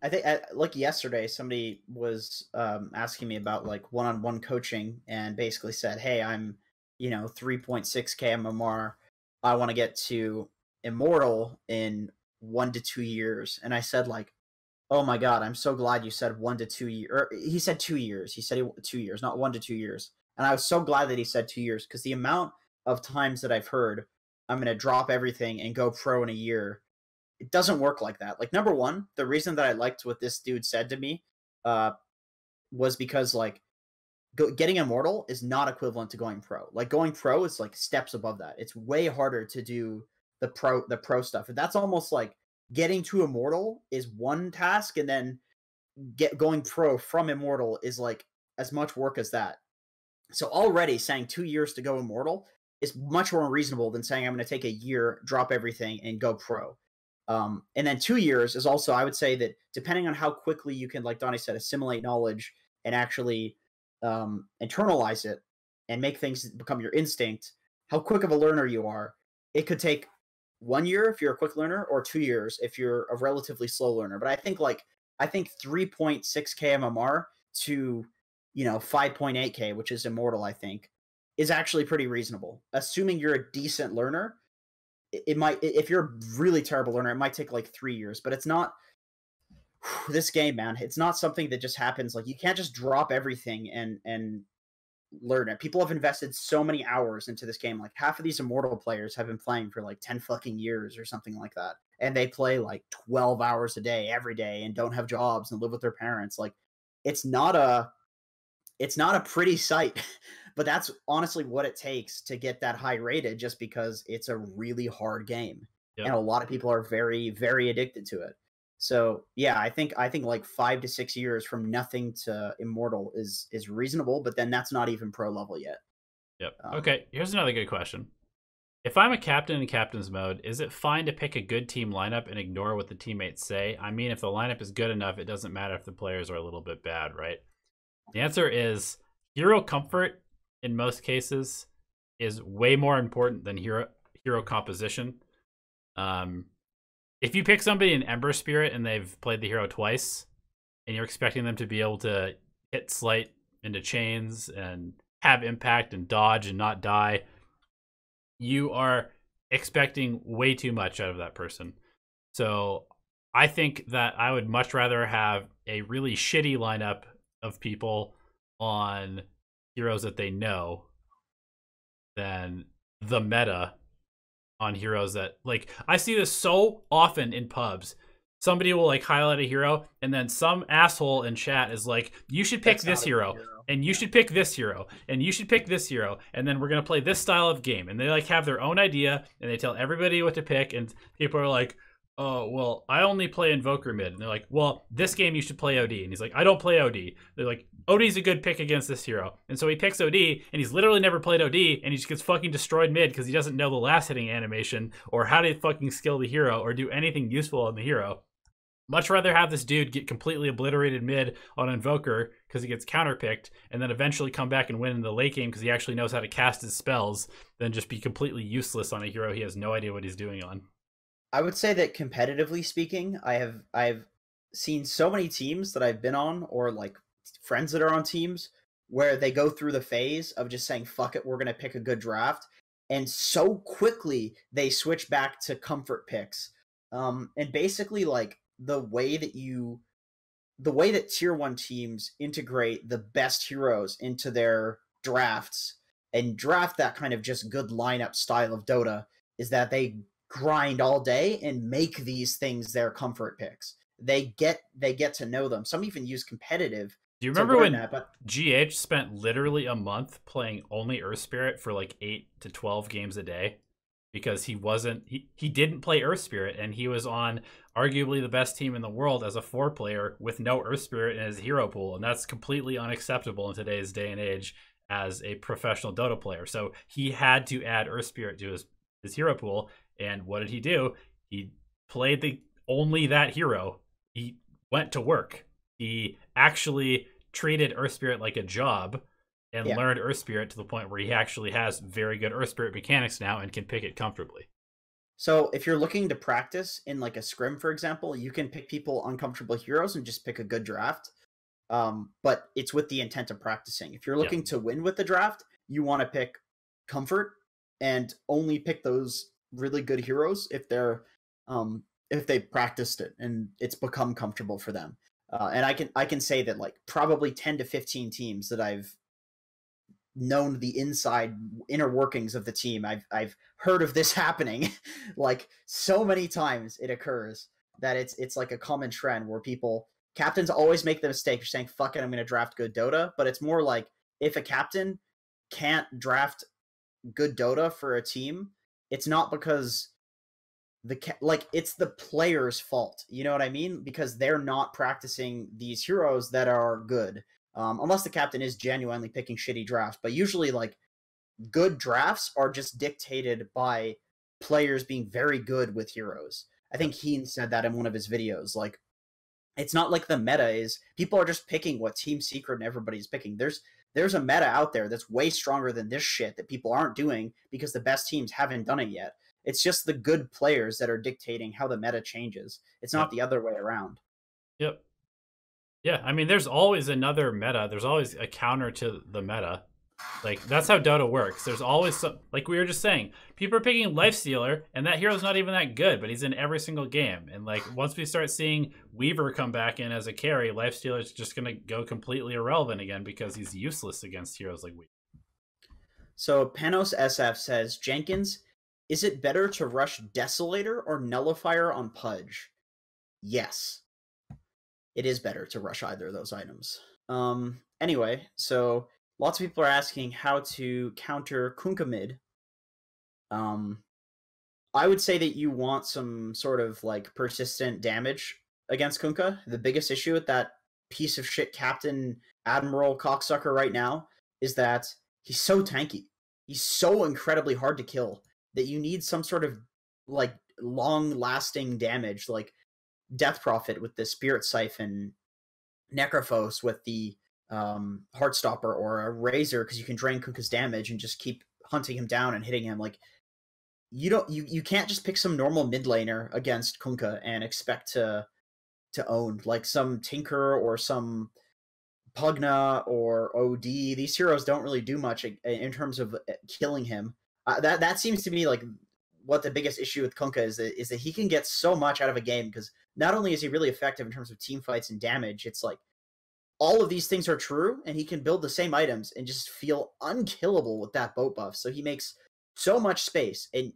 B: I think like yesterday somebody was asking me about like one-on-one coaching and basically said, hey, I'm 3.6k MMR. I want to get to Immortal in 1 to 2 years. And I said, like, oh my God, I'm so glad you said 1 to 2 years. Or he said 2 years. He said 2 years, not 1 to 2 years. And I was so glad that he said 2 years, because the amount of times that I've heard I'm going to drop everything and go pro in a year, it doesn't work like that. Like, number one, the reason that I liked what this dude said to me was because, like, getting Immortal is not equivalent to going pro. Like, going pro is like steps above that. It's way harder to do the pro stuff. And that's almost like getting to Immortal is one task, and then going pro from Immortal is like as much work as that. So already saying 2 years to go Immortal is much more reasonable than saying I'm going to take a year, drop everything, and go pro. And then 2 years is also, I would say that depending on how quickly you can, like Donnie said, assimilate knowledge and actually internalize it and make things become your instinct, how quick of a learner you are, it could take 1 year if you're a quick learner, or 2 years if you're a relatively slow learner. But I think 3.6k MMR to 5.8k, which is Immortal, I think, is actually pretty reasonable, assuming you're a decent learner. It might, if you're a really terrible learner, it might take like 3 years, but it's not this game, man. It's not something that just happens. Like, you can't just drop everything and learn it. People have invested so many hours into this game. Like, half of these Immortal players have been playing for like 10 fucking years or something like that. And they play like 12 hours a day, every day, and don't have jobs and live with their parents. Like, it's not a pretty sight, but that's honestly what it takes to get that high rated, just because it's a really hard game. Yep. And a lot of people are very, very addicted to it. So yeah, I think like 5 to 6 years from nothing to Immortal is reasonable, but then that's not even pro level yet.
A: Yep. Okay, here's another good question. If I'm a captain in captain's mode, is it fine to pick a good team lineup and ignore what the teammates say? I mean, if the lineup is good enough, it doesn't matter if the players are a little bit bad, right? The answer is hero comfort in most cases is way more important than hero composition. If you pick somebody in Ember Spirit and they've played the hero twice, and you're expecting them to be able to hit Slight into chains and have impact and dodge and not die, you are expecting way too much out of that person. So I think that I would much rather have a really shitty lineup of people on heroes that they know than the meta on heroes that, like, I see this so often in pubs. Somebody will like highlight a hero, and then some asshole in chat is like, you should pick this hero, and you should pick this hero, and you should pick this hero, and then we're gonna play this style of game. And they like have their own idea, and they tell everybody what to pick, and people are like, oh, well, I only play Invoker mid. And they're like, well, this game you should play OD. And he's like, I don't play OD. They're like, OD's a good pick against this hero. And so he picks OD, and he's literally never played OD, and he just gets fucking destroyed mid because he doesn't know the last hitting animation or how to fucking skill the hero or do anything useful on the hero. Much rather have this dude get completely obliterated mid on Invoker because he gets counterpicked, and then eventually come back and win in the late game because he actually knows how to cast his spells, than just be completely useless on a hero he has no idea what he's doing on.
B: I would say that competitively speaking, I've seen so many teams that I've been on, or like friends that are on teams, where they go through the phase of just saying, fuck it, we're going to pick a good draft. And so quickly they switch back to comfort picks. And basically, like, the way that tier 1 teams integrate the best heroes into their drafts and draft that kind of just good lineup style of Dota is that they grind all day and make these things their comfort picks. They get to know them. Some even use competitive.
A: Do you remember when GH spent literally a month playing only Earth Spirit for like 8 to 12 games a day? Because he didn't play Earth Spirit, and he was on arguably the best team in the world as a 4-player with no Earth Spirit in his hero pool, and that's completely unacceptable in today's day and age as a professional Dota player. So he had to add Earth Spirit to his hero pool, and what did he do? He played only that hero. He went to work. He actually treated Earth Spirit like a job, and learned Earth Spirit to the point where he actually has very good Earth Spirit mechanics now and can pick it comfortably.
B: So if you're looking to practice in like a scrim, for example, you can pick people uncomfortable heroes and just pick a good draft. But it's with the intent of practicing. If you're looking to win with the draft, you want to pick comfort and only pick those really good heroes if they practiced it and it's become comfortable for them. And I can say that like probably 10 to 15 teams that I've known the inner workings of the team, I've heard of this happening like so many times it occurs that it's like a common trend where captains always make the mistake of saying, fuck it, I'm going to draft good Dota. But it's more like if a captain can't draft good Dota for a team, it's not because it's the player's fault. You know what I mean? Because they're not practicing these heroes that are good. Unless the captain is genuinely picking shitty drafts. But usually, like, good drafts are just dictated by players being very good with heroes. I think Heen said that in one of his videos. Like, it's not like the meta is people are just picking what Team Secret and everybody's picking. There's a meta out there that's way stronger than this shit that people aren't doing because the best teams haven't done it yet. It's just the good players that are dictating how the meta changes. It's not the other way around.
A: Yep. Yeah, I mean, there's always another meta. There's always a counter to the meta. Like, that's how Dota works. There's always some, like we were just saying, people are picking Lifestealer, and that hero's not even that good, but he's in every single game. And, like, once we start seeing Weaver come back in as a carry, Lifestealer's just going to go completely irrelevant again because he's useless against heroes like Weaver.
B: So, Panos SF says, Jenkins, is it better to rush Desolator or Nullifier on Pudge? Yes. It is better to rush either of those items. Anyway, so lots of people are asking how to counter Kunkka mid. I would say that you want some sort of like persistent damage against Kunkka. The biggest issue with that piece of shit Captain Admiral cocksucker right now is that he's so tanky. He's so incredibly hard to kill that you need some sort of like long-lasting damage, like Death Prophet with the Spirit Siphon, Necrophos with the Heartstopper, or a Razor because you can drain Kunkka's damage and just keep hunting him down and hitting him. Like you can't just pick some normal mid laner against Kunkka and expect to own like some Tinker or some Pugna or OD. These heroes don't really do much in terms of killing him. That seems to me like what the biggest issue with Kunkka is that he can get so much out of a game because not only is he really effective in terms of team fights and damage, it's like all of these things are true, and he can build the same items and just feel unkillable with that boat buff. So he makes so much space, and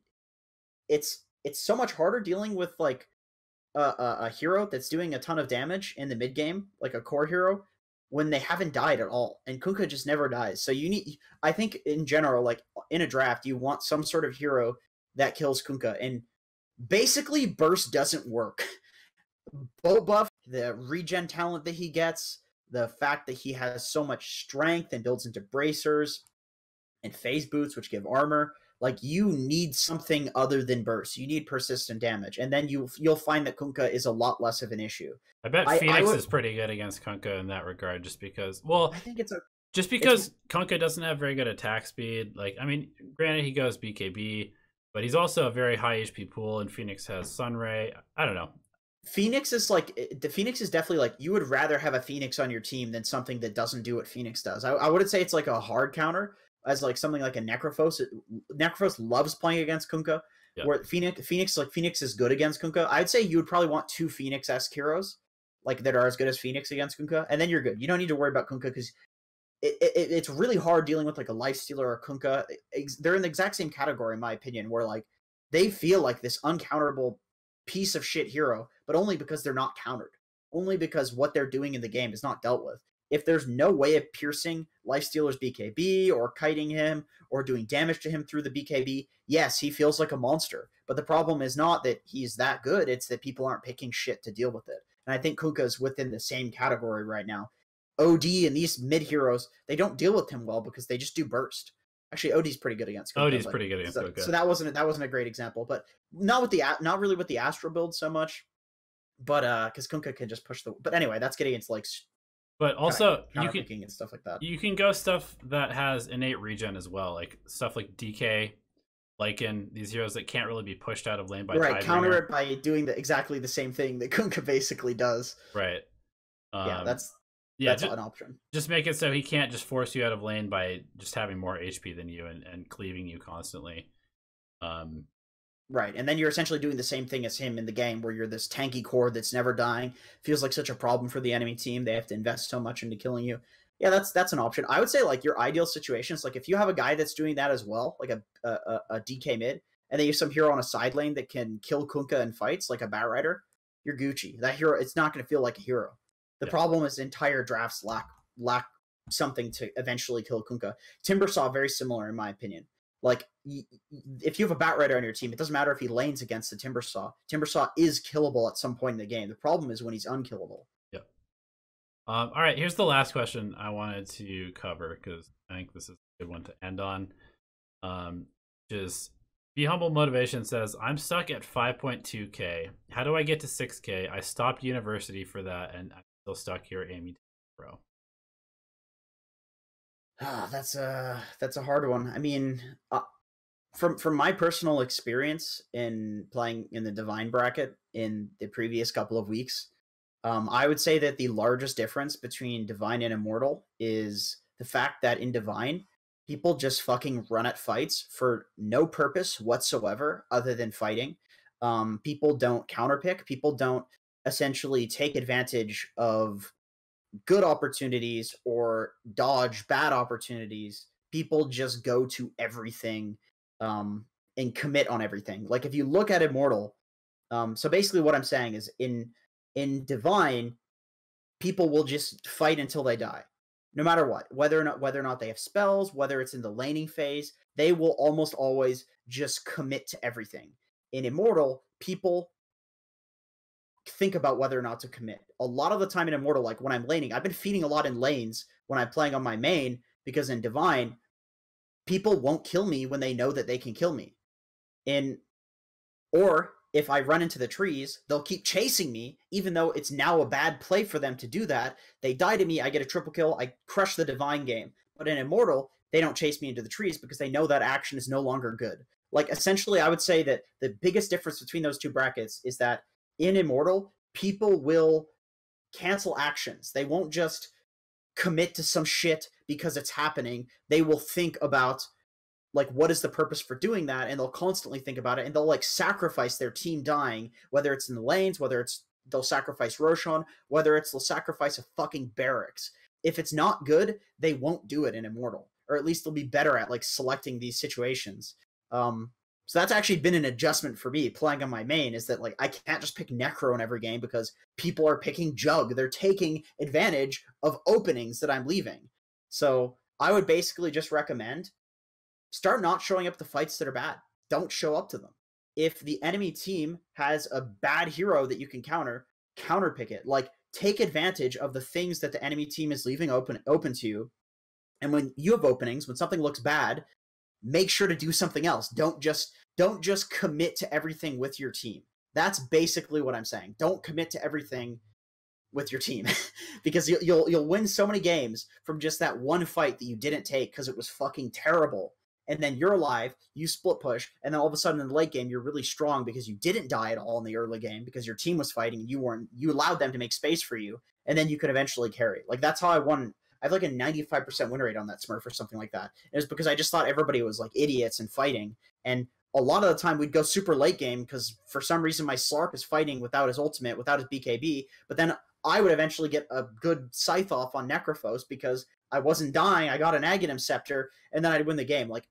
B: it's so much harder dealing with like a hero that's doing a ton of damage in the mid game, like a core hero, when they haven't died at all. And Kunkka just never dies. So I think in general, like in a draft, you want some sort of hero that kills Kunkka, and basically burst doesn't work. Boat buff, the regen talent that he gets, the fact that he has so much strength and builds into bracers and phase boots, which give armor, like you need something other than burst. You need persistent damage, and then you'll find that Kunkka is a lot less of an issue.
A: I bet Phoenix is pretty good against Kunkka in that regard, just because. Well,
B: I think
A: because Kunkka doesn't have very good attack speed. Like, I mean, granted he goes BKB, but he's also a very high HP pool, and Phoenix has Sunray. I don't know.
B: Phoenix is definitely like you would rather have a Phoenix on your team than something that doesn't do what Phoenix does. I wouldn't say it's like a hard counter as like something like a Necrophos. Necrophos loves playing against Kunkka, where Phoenix is good against Kunkka. I'd say you would probably want two Phoenix-esque heroes like that are as good as Phoenix against Kunkka, and then you're good. You don't need to worry about Kunkka because it's really hard dealing with like a Lifestealer or Kunkka. They're in the exact same category, in my opinion, where like they feel like this uncounterable piece of shit hero, but only because they're not countered. Only because what they're doing in the game is not dealt with. If there's no way of piercing Lifestealer's BKB or kiting him or doing damage to him through the BKB, yes, he feels like a monster. But the problem is not that he's that good, it's that people aren't picking shit to deal with it. And I think Kunkka is within the same category right now. OD and these mid heroes, they don't deal with him well because they just do burst. Actually, OD's pretty good against Kunkka.
A: OD's pretty good against Kunkka.
B: So that wasn't a great example, but not really with the Astro build so much. But because Kunkka can just push the. But anyway, that's getting into like.
A: But also, you can
B: and stuff like that.
A: You can go stuff that has innate regen as well, like stuff like DK, Lycan, these heroes that can't really be pushed out of lane by
B: right. Counter it by doing exactly the same thing that Kunkka basically does.
A: Right.
B: Yeah,
A: Yeah,
B: That's an option.
A: just make it so he can't just force you out of lane by just having more HP than you and cleaving you constantly.
B: Right, and then you're essentially doing the same thing as him in the game, where you're this tanky core that's never dying. Feels like such a problem for the enemy team. They have to invest so much into killing you. Yeah, that's an option. I would say like your ideal situation is like if you have a guy that's doing that as well, like a DK mid, and then you have some hero on a side lane that can kill Kunkka in fights, like a Bat Rider, you're Gucci. That hero, it's not going to feel like a hero. The problem is entire drafts lack something to eventually kill Kunkka. Timbersaw, very similar in my opinion. Like, if you have a Bat Rider on your team, it doesn't matter if he lanes against the Timbersaw. Timbersaw is killable at some point in the game. The problem is when he's unkillable.
A: Yep. All right, here's the last question I wanted to cover, because I think this is a good one to end on. Just Be Humble Motivation says, I'm stuck at 5.2K. How do I get to 6K? I stopped university for that, and I'm still stuck here aiming to pro.
B: That's a hard one. I mean, from my personal experience in playing in the Divine bracket in the previous couple of weeks, I would say that the largest difference between Divine and Immortal is the fact that in Divine, people just fucking run at fights for no purpose whatsoever other than fighting. People don't counterpick. People don't essentially take advantage of good opportunities or dodge bad opportunities. People just go to everything and commit on everything. Like if you look at Immortal, so basically what I'm saying is in Divine, people will just fight until they die. No matter what, whether or not they have spells, whether it's in the laning phase, they will almost always just commit to everything. In Immortal, people think about whether or not to commit. A lot of the time in Immortal, like when I'm laning, I've been feeding a lot in lanes when I'm playing on my main, because in Divine, people won't kill me when they know that they can kill me. Or if I run into the trees, they'll keep chasing me, even though it's now a bad play for them to do that. They die to me, I get a triple kill, I crush the Divine game. But in Immortal, they don't chase me into the trees because they know that action is no longer good. Like, essentially, I would say that the biggest difference between those two brackets is that in Immortal, people will cancel actions. They won't just commit to some shit because it's happening. They will think about, like, what is the purpose for doing that, and they'll constantly think about it, and they'll like sacrifice their team dying, whether it's in the lanes, whether it's they'll sacrifice Roshan, whether it's they'll sacrifice a fucking barracks. If it's not good, they won't do it in Immortal, or at least they'll be better at like selecting these situations. So that's actually been an adjustment for me playing on my main, is that like I can't just pick Necro in every game because people are picking Jug. They're taking advantage of openings that I'm leaving. So I would basically just recommend start not showing up to fights that are bad. Don't show up to them. If the enemy team has a bad hero that you can counterpick it. Like, take advantage of the things that the enemy team is leaving open to you. And when you have openings, when something looks bad, make sure to do something else. Don't just commit to everything with your team. That's basically what I'm saying. Don't commit to everything with your team because you'll win so many games from just that one fight that you didn't take because it was fucking terrible. And then you're alive, you split push, and then all of a sudden in the late game, you're really strong because you didn't die at all in the early game because your team was fighting and you allowed them to make space for you, and then you could eventually carry. Like, that's how I won. I have like a 95% win rate on that Smurf or something like that. It was because I just thought everybody was like idiots and fighting. And a lot of the time we'd go super late game because for some reason my Slark is fighting without his ultimate, without his BKB, but then I would eventually get a good scythe off on Necrophos because I wasn't dying, I got an Aghanim Scepter, and then I'd win the game. Like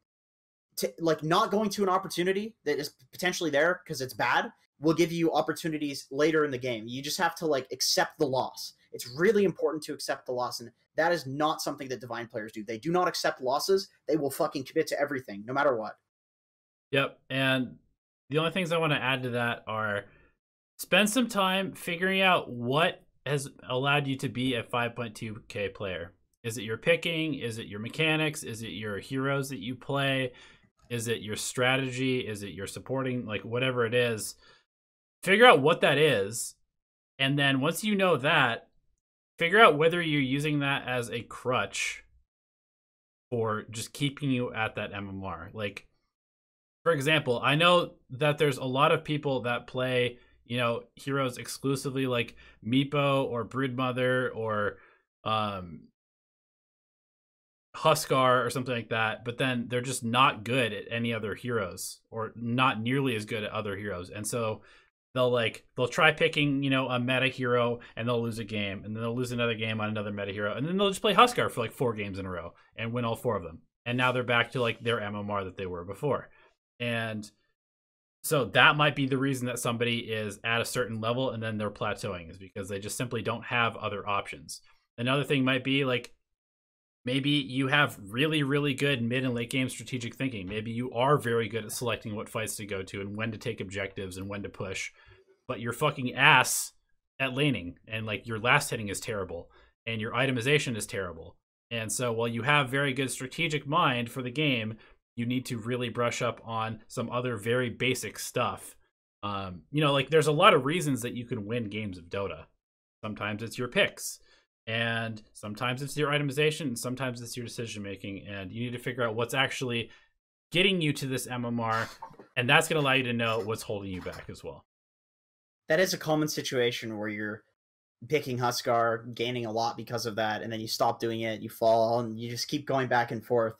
B: not going to an opportunity that is potentially there because it's bad will give you opportunities later in the game. You just have to like accept the loss. It's really important to accept the loss, and that is not something that Divine players do. They do not accept losses. They will fucking commit to everything, no matter what.
A: Yep, and the only things I want to add to that are spend some time figuring out what has allowed you to be a 5.2K player. Is it your picking? Is it your mechanics? Is it your heroes that you play? Is it your strategy? Is it your supporting? Like, whatever it is, figure out what that is. And then once you know that, figure out whether you're using that as a crutch for just keeping you at that MMR. Like, for example, I know that there's a lot of people that play, heroes exclusively, like Meepo or Broodmother or Huskar or something like that, but then they're just not good at any other heroes, or not nearly as good at other heroes. And so they'll try picking, you know, a meta hero, and they'll lose a game, and then they'll lose another game on another meta hero, and then they'll just play Huskar for like 4 games in a row and win all 4 of them. And now they're back to like their MMR that they were before. And so that might be the reason that somebody is at a certain level and then they're plateauing, is because they just simply don't have other options. Another thing might be like, maybe you have really, really good mid and late game strategic thinking. Maybe you are very good at selecting what fights to go to and when to take objectives and when to push, but you're fucking ass at laning, and like your last hitting is terrible and your itemization is terrible. And so while you have very good strategic mind for the game, you need to really brush up on some other very basic stuff. You know, like there's a lot of reasons that you can win games of Dota. Sometimes it's your picks, and sometimes it's your itemization, and sometimes it's your decision making, and you need to figure out what's actually getting you to this MMR, and that's going to allow you to know what's holding you back as well.
B: That is a common situation where you're picking Huskar, gaining a lot because of that, and then you stop doing it, you fall, and you just keep going back and forth.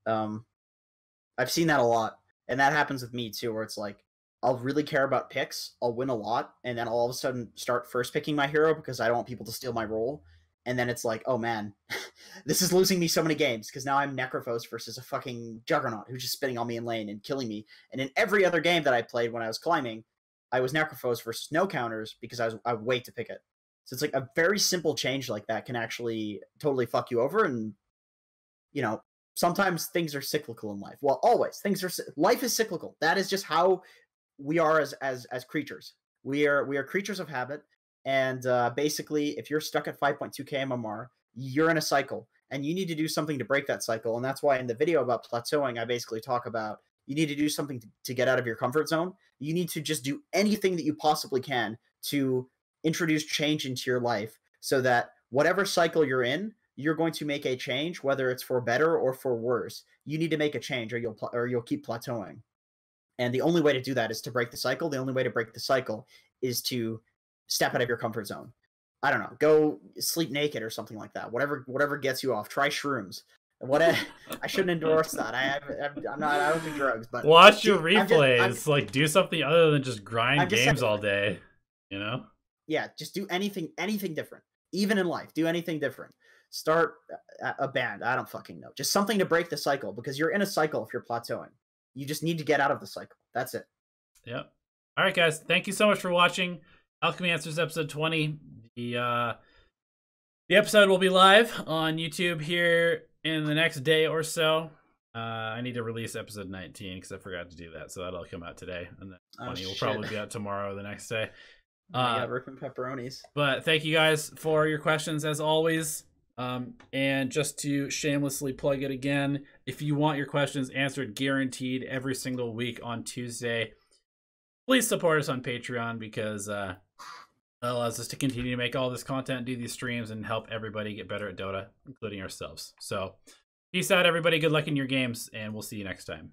B: I've seen that a lot, and that happens with me too, where it's like, I'll really care about picks, I'll win a lot, and then I'll all of a sudden start first picking my hero because I don't want people to steal my role. And then it's like, oh man, this is losing me so many games, because now I'm Necrophos versus a fucking Juggernaut who's just spinning on me in lane and killing me. And in every other game that I played when I was climbing, I was Necrophos versus no counters because I would wait to pick it. So it's like a very simple change like that can actually totally fuck you over. And, you know, sometimes things are cyclical in life. Well, always. Life is cyclical. That is just how we are as creatures. We are creatures of habit, and basically, if you're stuck at 5.2k MMR, you're in a cycle, and you need to do something to break that cycle. And that's why in the video about plateauing, I basically talk about you need to do something to get out of your comfort zone. You need to just do anything that you possibly can to introduce change into your life, so that whatever cycle you're in, you're going to make a change, whether it's for better or for worse. You need to make a change, or you'll keep plateauing. And the only way to do that is to break the cycle. The only way to break the cycle is to step out of your comfort zone. I don't know, go sleep naked or something like that. Whatever gets you off. Try shrooms. I shouldn't endorse that. I don't do drugs, but
A: watch your replays. Like, do something other than just grind games all day. You know?
B: Yeah, just do anything different. Even in life, do anything different. Start a band. I don't fucking know. Just something to break the cycle, because you're in a cycle if you're plateauing. You just need to get out of the cycle. That's it.
A: Yep. All right, guys. Thank you so much for watching Alchemy Answers episode 20. The episode will be live on YouTube here in the next day or so. I need to release episode 19 because I forgot to do that, so that'll come out today. And then 20 will probably be out tomorrow or the next day.
B: Yeah, ripping pepperonis.
A: But thank you guys for your questions as always. And just to shamelessly plug it again, if you want your questions answered guaranteed every single week on Tuesday, please support us on Patreon, because that allows us to continue to make all this content, do these streams, and help everybody get better at Dota, including ourselves. So peace out, everybody. Good luck in your games, and we'll see you next time.